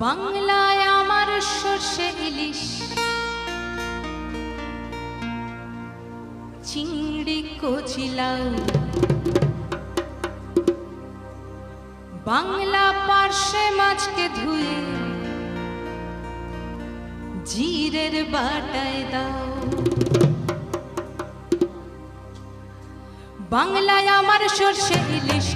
বাংলায় আমার সর্ষে ইলিশ, চিংড়ি কচি লাউ, বাংলা পার্শে মাছকে ধুয়ে জিরের বাটায় দাও। বাংলায় আমার সর্ষে ইলিশ,